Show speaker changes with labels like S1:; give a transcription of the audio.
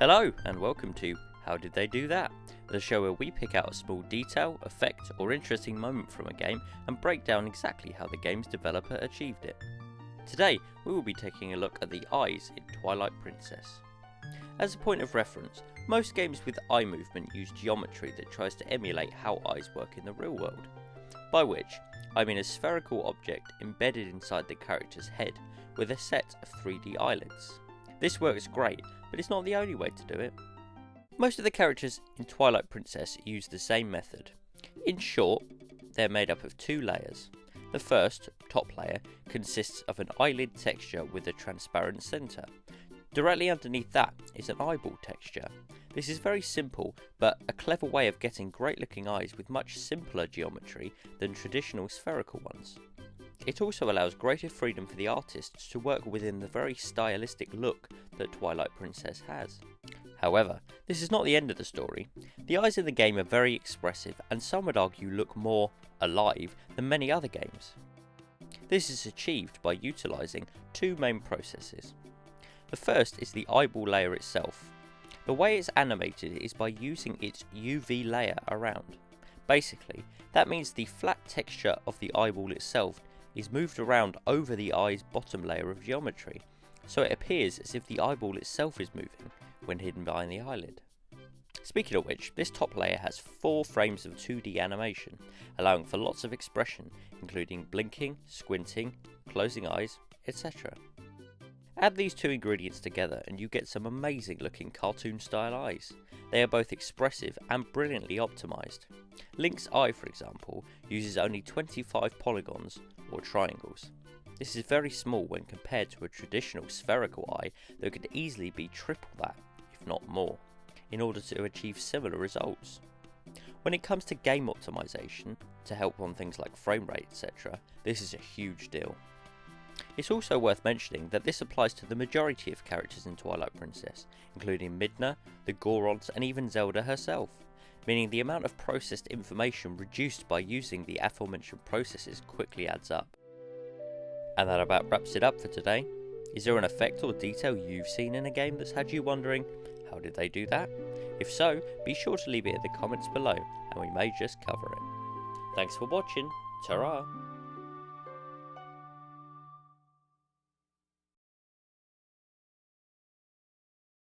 S1: Hello and welcome to How Did They Do That? The show where we pick out a small detail, effect or interesting moment from a game and break down exactly how the game's developer achieved it. Today we will be taking a look at the eyes in Twilight Princess. As a point of reference, most games with eye movement use geometry that tries to emulate how eyes work in the real world. By which, I mean a spherical object embedded inside the character's head with a set of 3D eyelids. This works great, but it's not the only way to do it. Most of the characters in Twilight Princess use the same method. In short, they're made up of two layers. The first, top layer, consists of an eyelid texture with a transparent centre. Directly underneath that is an eyeball texture. This is very simple, but a clever way of getting great looking eyes with much simpler geometry than traditional spherical ones. It also allows greater freedom for the artists to work within the very stylistic look that Twilight Princess has. However, this is not the end of the story. The eyes in the game are very expressive and some would argue look more alive than many other games. This is achieved by utilising two main processes. The first is the eyeball layer itself. The way it's animated is by using its UV layer around. Basically, that means the flat texture of the eyeball itself is moved around over the eye's bottom layer of geometry, so it appears as if the eyeball itself is moving when hidden behind the eyelid. Speaking of which, this top layer has 4 frames of 2D animation, allowing for lots of expression, including blinking, squinting, closing eyes, etc. Add these two ingredients together and you get some amazing looking cartoon style eyes. They are both expressive and brilliantly optimised. Link's eye, for example, uses only 25 polygons or triangles. This is very small when compared to a traditional spherical eye that could easily be triple that, if not more, in order to achieve similar results. When it comes to game optimisation, to help on things like frame rate, etc., this is a huge deal. It's also worth mentioning that this applies to the majority of characters in Twilight Princess, including Midna, the Gorons and even Zelda herself, meaning the amount of processed information reduced by using the aforementioned processes quickly adds up. And that about wraps it up for today. Is there an effect or detail you've seen in a game that's had you wondering, how did they do that? If so, be sure to leave it in the comments below and we may just cover it. Thanks for watching, ta-ra!